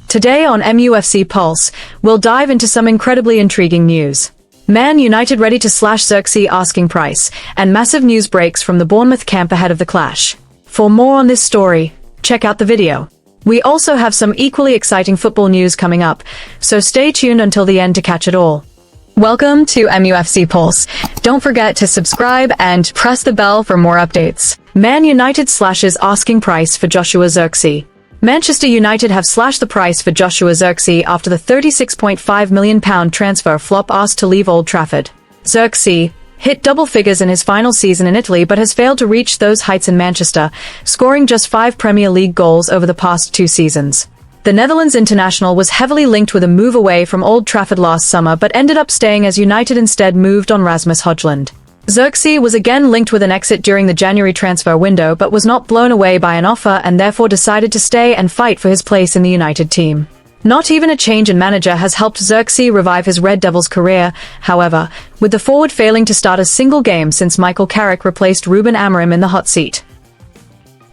Today on MUFC Pulse, we'll dive into some incredibly intriguing news. Man United ready to slash Xerxes asking price, and massive news breaks from the Bournemouth camp ahead of the clash. For more on this story, check out the video. We also have some equally exciting football news coming up, so stay tuned until the end to catch it all. Welcome to MUFC Pulse. Don't forget to subscribe and press the bell for more updates. Man United slashes asking price for Joshua Xerxes. Manchester United have slashed the price for Joshua Xerxes after the £36.5 million transfer flop asked to leave Old Trafford. Xerxes hit double figures in his final season in Italy but has failed to reach those heights in Manchester, scoring just 5 Premier League goals over the past 2 seasons. The Netherlands international was heavily linked with a move away from Old Trafford last summer but ended up staying as United instead moved on Rasmus Højlund. Xerxes was again linked with an exit during the January transfer window but was not blown away by an offer and therefore decided to stay and fight for his place in the United team. Not even a change in manager has helped Xerxes revive his Red Devils career, however, with the forward failing to start a single game since Michael Carrick replaced Ruben Amorim in the hot seat.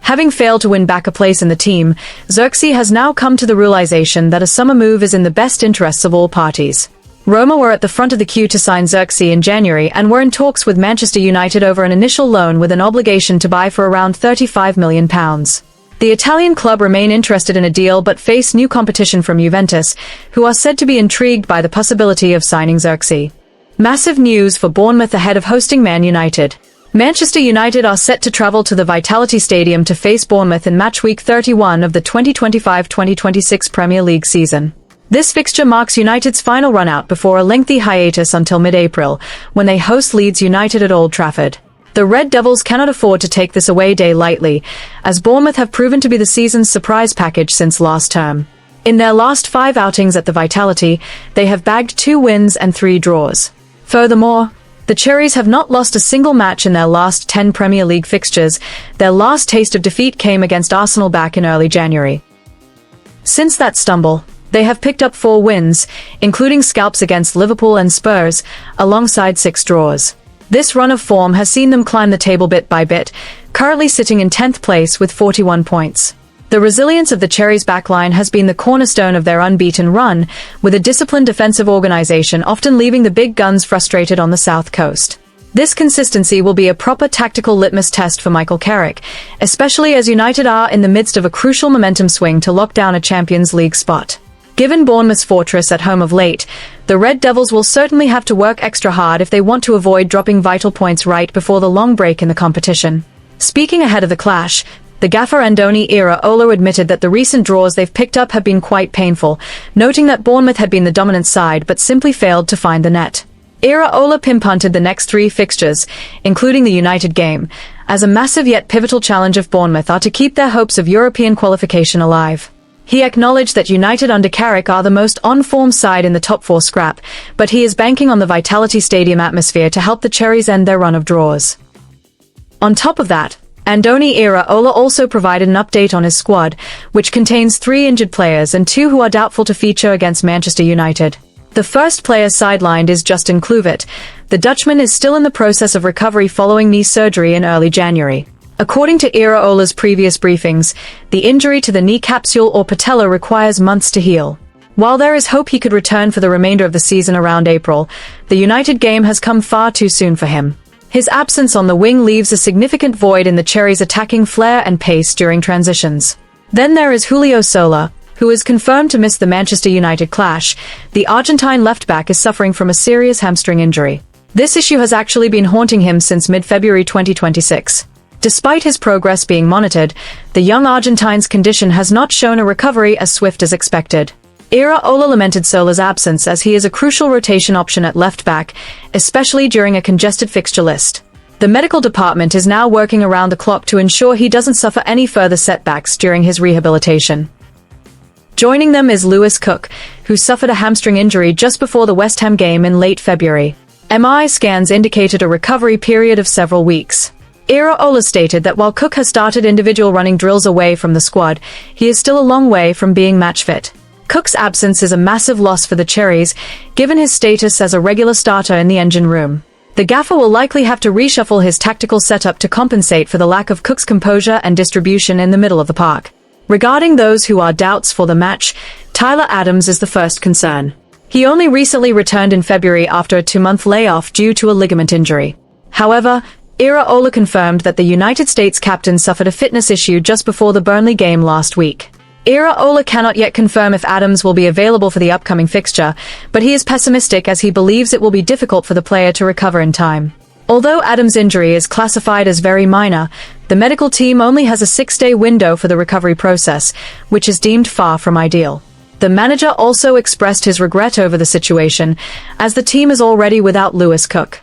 Having failed to win back a place in the team, Xerxes has now come to the realization that a summer move is in the best interests of all parties. Roma were at the front of the queue to sign Xerxes in January and were in talks with Manchester United over an initial loan with an obligation to buy for around £35 million. The Italian club remain interested in a deal but face new competition from Juventus, who are said to be intrigued by the possibility of signing Xerxes. Massive news for Bournemouth ahead of hosting Man United. Manchester United are set to travel to the Vitality Stadium to face Bournemouth in match week 31 of the 2025-2026 Premier League season. This fixture marks United's final run-out before a lengthy hiatus until mid-April, when they host Leeds United at Old Trafford. The Red Devils cannot afford to take this away day lightly, as Bournemouth have proven to be the season's surprise package since last term. In their last 5 outings at the Vitality, they have bagged 2 wins and 3 draws. Furthermore, the Cherries have not lost a single match in their last 10 Premier League fixtures. Their last taste of defeat came against Arsenal back in early January. Since that stumble, they have picked up 4 wins, including scalps against Liverpool and Spurs, alongside 6 draws. This run of form has seen them climb the table bit by bit, currently sitting in 10th place with 41 points. The resilience of the Cherries' backline has been the cornerstone of their unbeaten run, with a disciplined defensive organization often leaving the big guns frustrated on the south coast. This consistency will be a proper tactical litmus test for Michael Carrick, especially as United are in the midst of a crucial momentum swing to lock down a Champions League spot. Given Bournemouth's fortress at home of late, the Red Devils will certainly have to work extra hard if they want to avoid dropping vital points right before the long break in the competition. Speaking ahead of the clash, the gaffer Andoni Iraola admitted that the recent draws they've picked up have been quite painful, noting that Bournemouth had been the dominant side but simply failed to find the net. Iraola pinpointed the next 3 fixtures, including the United game, as a massive yet pivotal challenge of Bournemouth are to keep their hopes of European qualification alive. He acknowledged that United under Carrick are the most on-form side in the top 4 scrap, but he is banking on the Vitality Stadium atmosphere to help the Cherries end their run of draws. On top of that, Andoni Iraola also provided an update on his squad, which contains 3 injured players and 2 who are doubtful to feature against Manchester United. The first player sidelined is Justin Kluivert. The Dutchman is still in the process of recovery following knee surgery in early January. According to Iraola's previous briefings, the injury to the knee capsule or patella requires months to heal. While there is hope he could return for the remainder of the season around April, the United game has come far too soon for him. His absence on the wing leaves a significant void in the Cherries' attacking flair and pace during transitions. Then there is Julio Sola, who is confirmed to miss the Manchester United clash. The Argentine left-back is suffering from a serious hamstring injury. This issue has actually been haunting him since mid-February 2026. Despite his progress being monitored, the young Argentine's condition has not shown a recovery as swift as expected. Iraola lamented Sola's absence as he is a crucial rotation option at left-back, especially during a congested fixture list. The medical department is now working around the clock to ensure he doesn't suffer any further setbacks during his rehabilitation. Joining them is Lewis Cook, who suffered a hamstring injury just before the West Ham game in late February. MRI scans indicated a recovery period of several weeks. Iraola stated that while Cook has started individual running drills away from the squad, he is still a long way from being match fit. Cook's absence is a massive loss for the Cherries, given his status as a regular starter in the engine room. The gaffer will likely have to reshuffle his tactical setup to compensate for the lack of Cook's composure and distribution in the middle of the park. Regarding those who are doubts for the match, Tyler Adams is the first concern. He only recently returned in February after a 2-month layoff due to a ligament injury. However, Iraola confirmed that the United States captain suffered a fitness issue just before the Burnley game last week. Iraola cannot yet confirm if Adams will be available for the upcoming fixture, but he is pessimistic as he believes it will be difficult for the player to recover in time. Although Adams' injury is classified as very minor, the medical team only has a 6-day window for the recovery process, which is deemed far from ideal. The manager also expressed his regret over the situation, as the team is already without Lewis Cook.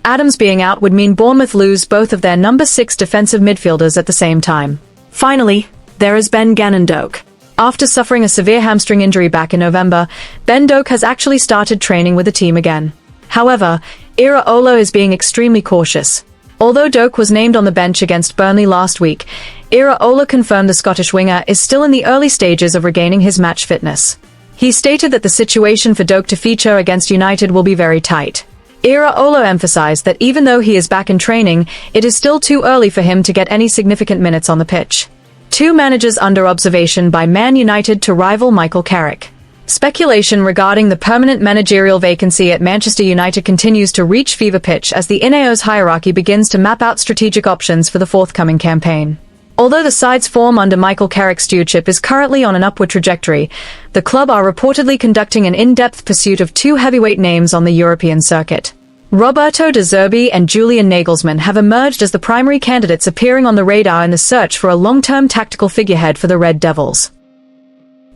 Adams being out would mean Bournemouth lose both of their number 6 defensive midfielders at the same time. Finally, there is Ben Gannon-Doak. After suffering a severe hamstring injury back in November, Ben Doak has actually started training with the team again. However, Iraola is being extremely cautious. Although Doak was named on the bench against Burnley last week, Iraola confirmed the Scottish winger is still in the early stages of regaining his match fitness. He stated that the situation for Doak to feature against United will be very tight. Iraola emphasized that even though he is back in training, it is still too early for him to get any significant minutes on the pitch. 2 managers under observation by Man United to rival Michael Carrick. Speculation regarding the permanent managerial vacancy at Manchester United continues to reach fever pitch as the Ineos hierarchy begins to map out strategic options for the forthcoming campaign. Although the side's form under Michael Carrick's stewardship is currently on an upward trajectory, the club are reportedly conducting an in-depth pursuit of 2 heavyweight names on the European circuit. Roberto De Zerbi and Julian Nagelsmann have emerged as the primary candidates appearing on the radar in the search for a long-term tactical figurehead for the Red Devils.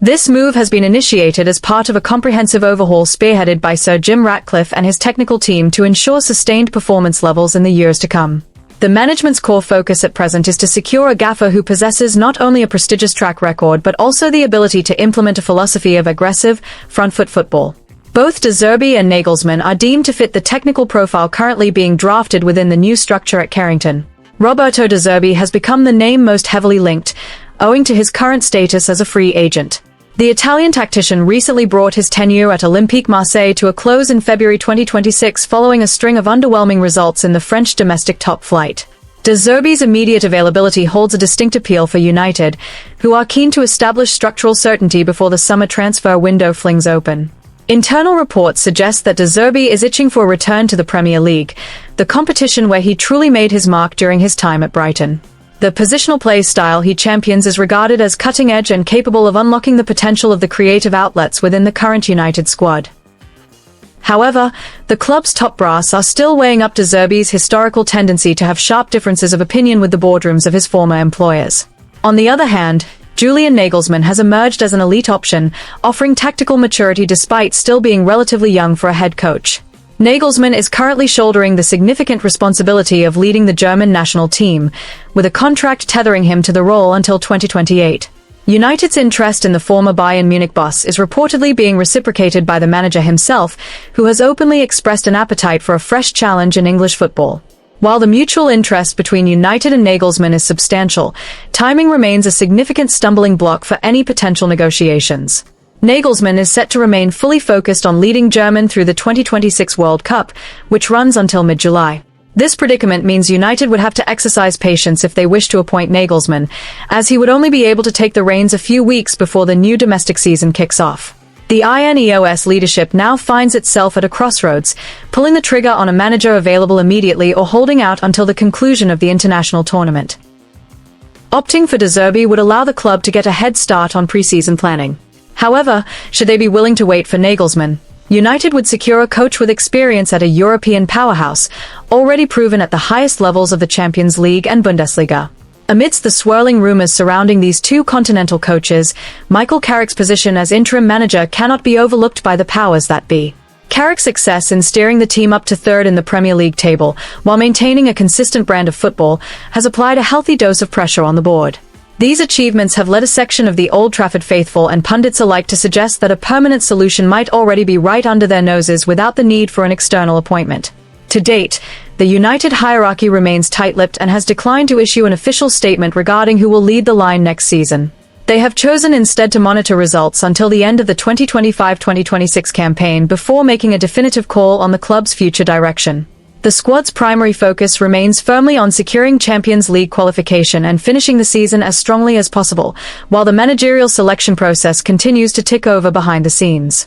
This move has been initiated as part of a comprehensive overhaul spearheaded by Sir Jim Ratcliffe and his technical team to ensure sustained performance levels in the years to come. The management's core focus at present is to secure a gaffer who possesses not only a prestigious track record but also the ability to implement a philosophy of aggressive, front-foot football. Both De Zerbi and Nagelsmann are deemed to fit the technical profile currently being drafted within the new structure at Carrington. Roberto De Zerbi has become the name most heavily linked, owing to his current status as a free agent. The Italian tactician recently brought his tenure at Olympique Marseille to a close in February 2026 following a string of underwhelming results in the French domestic top flight. De Zerbi's immediate availability holds a distinct appeal for United, who are keen to establish structural certainty before the summer transfer window flings open. Internal reports suggest that De Zerbi is itching for a return to the Premier League, the competition where he truly made his mark during his time at Brighton. The positional play style he champions is regarded as cutting-edge and capable of unlocking the potential of the creative outlets within the current United squad. However, the club's top brass are still weighing up De Zerbi's historical tendency to have sharp differences of opinion with the boardrooms of his former employers. On the other hand, Julian Nagelsmann has emerged as an elite option, offering tactical maturity despite still being relatively young for a head coach. Nagelsmann is currently shouldering the significant responsibility of leading the German national team, with a contract tethering him to the role until 2028. United's interest in the former Bayern Munich boss is reportedly being reciprocated by the manager himself, who has openly expressed an appetite for a fresh challenge in English football. While the mutual interest between United and Nagelsmann is substantial, timing remains a significant stumbling block for any potential negotiations. Nagelsmann is set to remain fully focused on leading Germany through the 2026 World Cup, which runs until mid-July. This predicament means United would have to exercise patience if they wish to appoint Nagelsmann, as he would only be able to take the reins a few weeks before the new domestic season kicks off. The Ineos leadership now finds itself at a crossroads, pulling the trigger on a manager available immediately or holding out until the conclusion of the international tournament. Opting for De Zerbi would allow the club to get a head start on pre-season planning. However, should they be willing to wait for Nagelsmann, United would secure a coach with experience at a European powerhouse, already proven at the highest levels of the Champions League and Bundesliga. Amidst the swirling rumors surrounding these 2 continental coaches, Michael Carrick's position as interim manager cannot be overlooked by the powers that be. Carrick's success in steering the team up to 3rd in the Premier League table, while maintaining a consistent brand of football, has applied a healthy dose of pressure on the board. These achievements have led a section of the Old Trafford faithful and pundits alike to suggest that a permanent solution might already be right under their noses without the need for an external appointment. To date, the United hierarchy remains tight-lipped and has declined to issue an official statement regarding who will lead the line next season. They have chosen instead to monitor results until the end of the 2025-2026 campaign before making a definitive call on the club's future direction. The squad's primary focus remains firmly on securing Champions League qualification and finishing the season as strongly as possible, while the managerial selection process continues to tick over behind the scenes.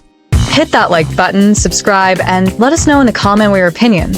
Hit that like button, subscribe, and let us know in the comment your opinion.